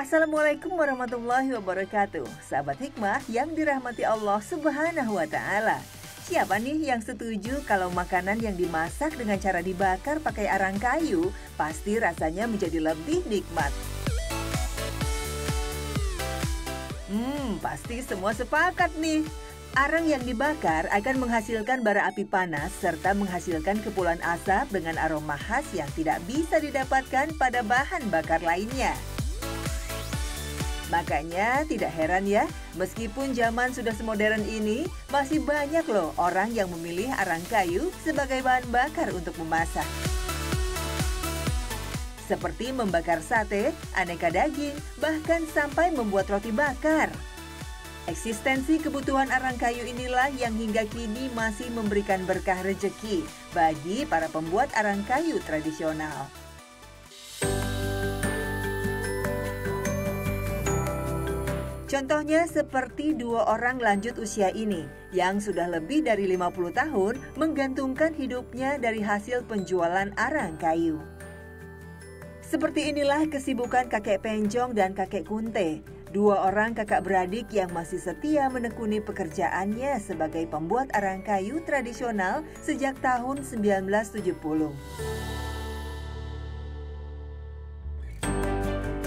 Assalamualaikum warahmatullahi wabarakatuh. Sahabat hikmah yang dirahmati Allah Subhanahu wa Ta'ala. Siapa nih yang setuju kalau makanan yang dimasak dengan cara dibakar pakai arang kayu pasti rasanya menjadi lebih nikmat? Pasti semua sepakat nih. Arang yang dibakar akan menghasilkan bara api panas serta menghasilkan kepulan asap dengan aroma khas yang tidak bisa didapatkan pada bahan bakar lainnya. Makanya tidak heran ya, meskipun zaman sudah semodern ini, masih banyak loh orang yang memilih arang kayu sebagai bahan bakar untuk memasak. Seperti membakar sate, aneka daging, bahkan sampai membuat roti bakar. Eksistensi kebutuhan arang kayu inilah yang hingga kini masih memberikan berkah rezeki bagi para pembuat arang kayu tradisional. Contohnya seperti dua orang lanjut usia ini yang sudah lebih dari 50 tahun menggantungkan hidupnya dari hasil penjualan arang kayu. Seperti inilah kesibukan kakek Penjong dan kakek Kunte, dua orang kakak beradik yang masih setia menekuni pekerjaannya sebagai pembuat arang kayu tradisional sejak tahun 1970.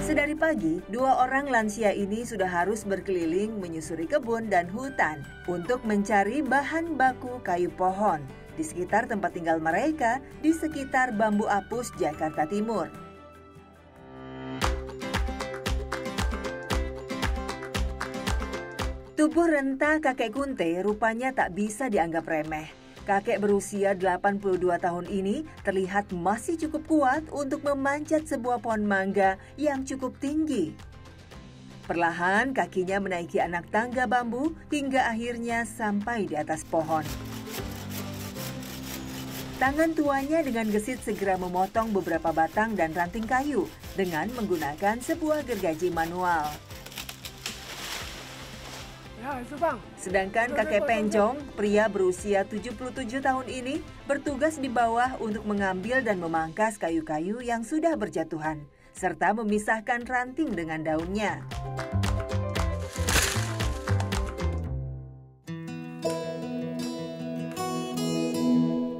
Sedari pagi, dua orang lansia ini sudah harus berkeliling menyusuri kebun dan hutan untuk mencari bahan baku kayu pohon di sekitar tempat tinggal mereka di sekitar Bambu Apus, Jakarta Timur. Tubuh renta kakek Kunte rupanya tak bisa dianggap remeh. Kakek berusia 82 tahun ini terlihat masih cukup kuat untuk memanjat sebuah pohon mangga yang cukup tinggi. Perlahan kakinya menaiki anak tangga bambu hingga akhirnya sampai di atas pohon. Tangan tuanya dengan gesit segera memotong beberapa batang dan ranting kayu dengan menggunakan sebuah gergaji manual. Ya, itu bang. Sedangkan kakek Penjong, pria berusia 77 tahun ini, bertugas di bawah untuk mengambil dan memangkas kayu-kayu yang sudah berjatuhan, serta memisahkan ranting dengan daunnya.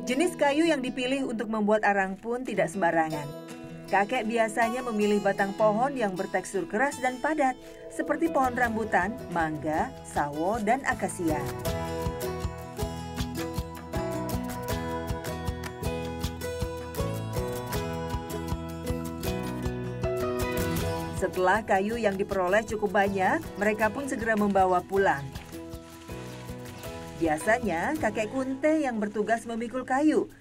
Jenis kayu yang dipilih untuk membuat arang pun tidak sembarangan. Kakek biasanya memilih batang pohon yang bertekstur keras dan padat, seperti pohon rambutan, mangga, sawo, dan akasia. Setelah kayu yang diperoleh cukup banyak, mereka pun segera membawa pulang. Biasanya, kakek Kunte yang bertugas memikul kayu,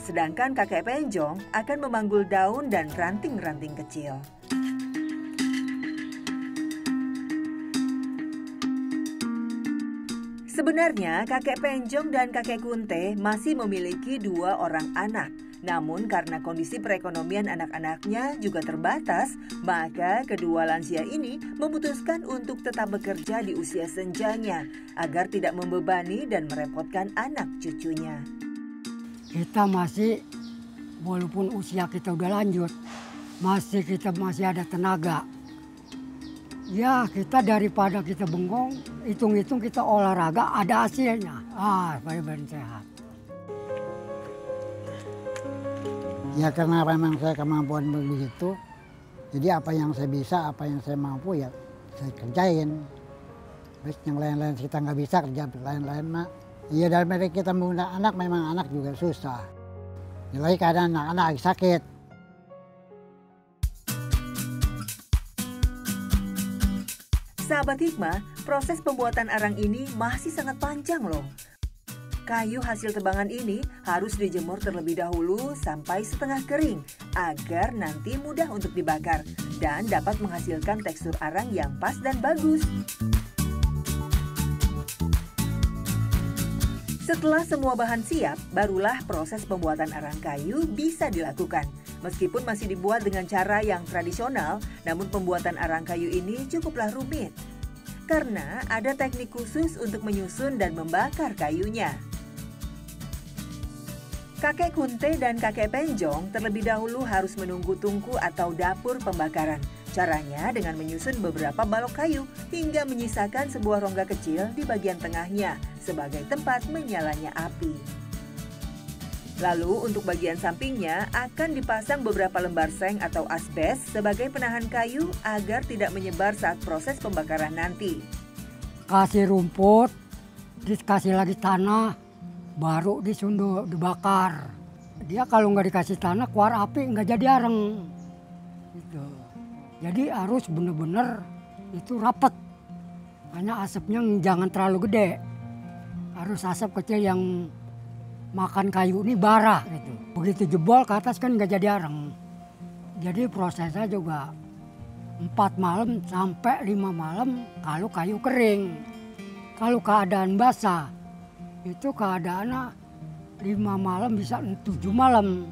sedangkan kakek Penjong akan memanggul daun dan ranting-ranting kecil. Sebenarnya kakek Penjong dan kakek Kunte masih memiliki dua orang anak. Namun karena kondisi perekonomian anak-anaknya juga terbatas, maka kedua lansia ini memutuskan untuk tetap bekerja di usia senjanya agar tidak membebani dan merepotkan anak cucunya. Kita masih, walaupun usia kita udah lanjut, kita masih ada tenaga. Ya, kita daripada kita bengong, hitung-hitung kita olahraga ada hasilnya. Badan sehat. Ya karena memang saya kemampuan begitu, jadi apa yang saya bisa, apa yang saya mampu ya saya kerjain. Terus yang lain-lain kita nggak bisa kerja, lain-lain mah. Iya, dari kita menggunakan anak, memang anak juga susah. Jadi keadaan anak-anak lagi sakit. Sahabat hikmah, proses pembuatan arang ini masih sangat panjang loh. Kayu hasil tebangan ini harus dijemur terlebih dahulu sampai setengah kering agar nanti mudah untuk dibakar dan dapat menghasilkan tekstur arang yang pas dan bagus. Setelah semua bahan siap, barulah proses pembuatan arang kayu bisa dilakukan. Meskipun masih dibuat dengan cara yang tradisional, namun pembuatan arang kayu ini cukuplah rumit. Karena ada teknik khusus untuk menyusun dan membakar kayunya. Kakek Kunte dan kakek Penjong terlebih dahulu harus menunggu tungku atau dapur pembakaran Caranya dengan menyusun beberapa balok kayu hingga menyisakan sebuah rongga kecil di bagian tengahnya sebagai tempat menyalanya api. Lalu untuk bagian sampingnya akan dipasang beberapa lembar seng atau asbes sebagai penahan kayu agar tidak menyebar saat proses pembakaran nanti. Kasih rumput, dikasih lagi tanah, baru disundul, dibakar. Dia kalau nggak dikasih tanah, keluar api nggak jadi areng. Gitu. Jadi harus benar-benar itu rapat. Hanya asapnya jangan terlalu gede. Harus asap kecil yang makan kayu ini bara gitu. Begitu jebol ke atas kan nggak jadi areng. Jadi prosesnya juga 4 malam sampai 5 malam kalau kayu kering. Kalau keadaan basah itu keadaannya 5 malam bisa 7 malam.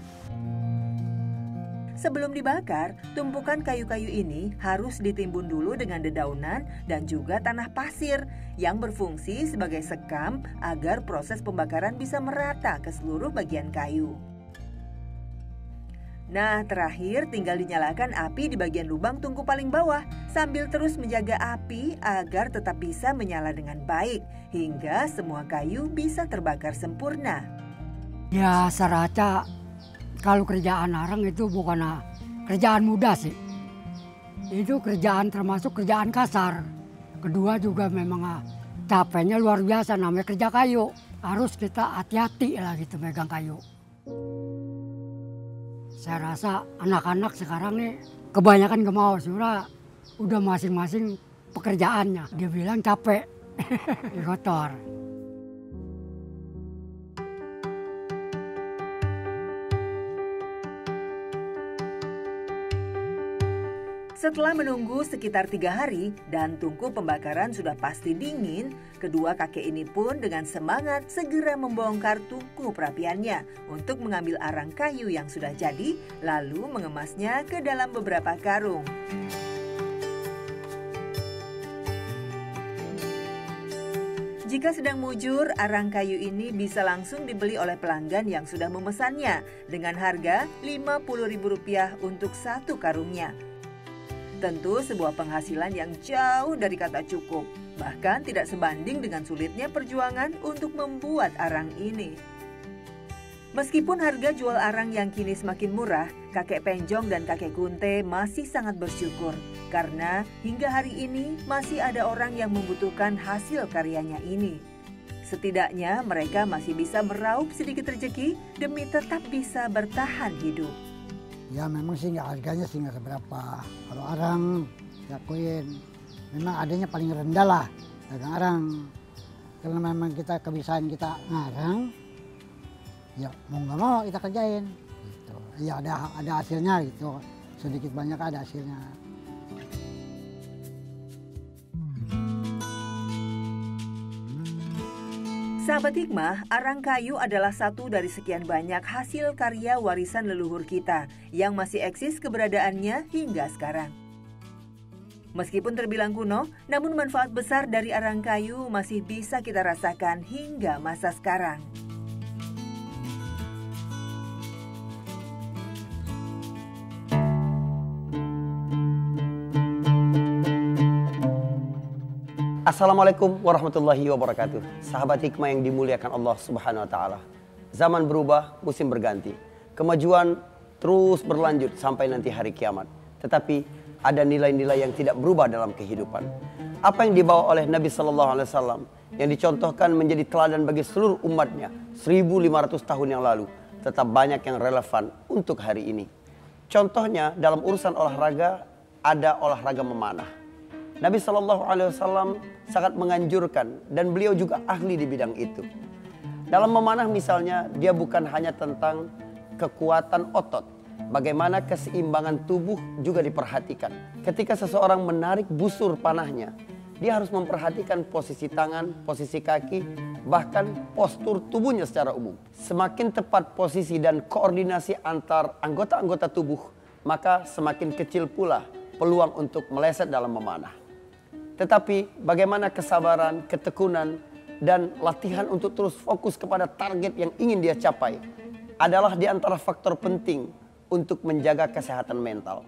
Sebelum dibakar, tumpukan kayu-kayu ini harus ditimbun dulu dengan dedaunan dan juga tanah pasir yang berfungsi sebagai sekam agar proses pembakaran bisa merata ke seluruh bagian kayu. Nah, terakhir tinggal dinyalakan api di bagian lubang tungku paling bawah sambil terus menjaga api agar tetap bisa menyala dengan baik hingga semua kayu bisa terbakar sempurna. Ya, saraca kalau kerjaan areng itu bukan kerjaan mudah sih. Itu kerjaan termasuk kerjaan kasar. Kedua juga memang capeknya luar biasa, namanya kerja kayu. Harus kita hati-hati lah gitu megang kayu. Saya rasa anak-anak sekarang nih kebanyakan gak mau. Sudah udah masing-masing pekerjaannya. Dia bilang capek, kotor. Setelah menunggu sekitar 3 hari dan tungku pembakaran sudah pasti dingin, kedua kakek ini pun dengan semangat segera membongkar tungku perapiannya untuk mengambil arang kayu yang sudah jadi, lalu mengemasnya ke dalam beberapa karung. Jika sedang mujur, arang kayu ini bisa langsung dibeli oleh pelanggan yang sudah memesannya dengan harga Rp50.000 untuk 1 karungnya. Tentu sebuah penghasilan yang jauh dari kata cukup, bahkan tidak sebanding dengan sulitnya perjuangan untuk membuat arang ini. Meskipun harga jual arang yang kini semakin murah, kakek Penjong dan kakek Kunte masih sangat bersyukur karena hingga hari ini masih ada orang yang membutuhkan hasil karyanya ini. Setidaknya mereka masih bisa meraup sedikit rezeki demi tetap bisa bertahan hidup. Ya memang sih harganya sih nggak seberapa. Kalau arang, diakuin memang adanya paling rendah lah dagang arang. Karena memang kita kebiasaan kita ngarang, ya mau nggak mau kita kerjain. Gitu. Ya ada hasilnya gitu, sedikit banyak ada hasilnya. Sahabat Hikmah, arang kayu adalah satu dari sekian banyak hasil karya warisan leluhur kita yang masih eksis keberadaannya hingga sekarang. Meskipun terbilang kuno, namun manfaat besar dari arang kayu masih bisa kita rasakan hingga masa sekarang. Assalamualaikum warahmatullahi wabarakatuh. Sahabat hikmah yang dimuliakan Allah Subhanahu wa taala. Zaman berubah, musim berganti. Kemajuan terus berlanjut sampai nanti hari kiamat. Tetapi ada nilai-nilai yang tidak berubah dalam kehidupan. Apa yang dibawa oleh Nabi sallallahu alaihi wasallam yang dicontohkan menjadi teladan bagi seluruh umatnya 1500 tahun yang lalu tetap banyak yang relevan untuk hari ini. Contohnya dalam urusan olahraga ada olahraga memanah. Nabi Shallallahu Alaihi Wasallam sangat menganjurkan dan beliau juga ahli di bidang itu. Dalam memanah misalnya dia bukan hanya tentang kekuatan otot, bagaimana keseimbangan tubuh juga diperhatikan. Ketika seseorang menarik busur panahnya, dia harus memperhatikan posisi tangan, posisi kaki, bahkan postur tubuhnya secara umum. Semakin tepat posisi dan koordinasi antar anggota-anggota tubuh, maka semakin kecil pula peluang untuk meleset dalam memanah. Tetapi bagaimana kesabaran, ketekunan, dan latihan untuk terus fokus kepada target yang ingin dia capai adalah di antara faktor penting untuk menjaga kesehatan mental.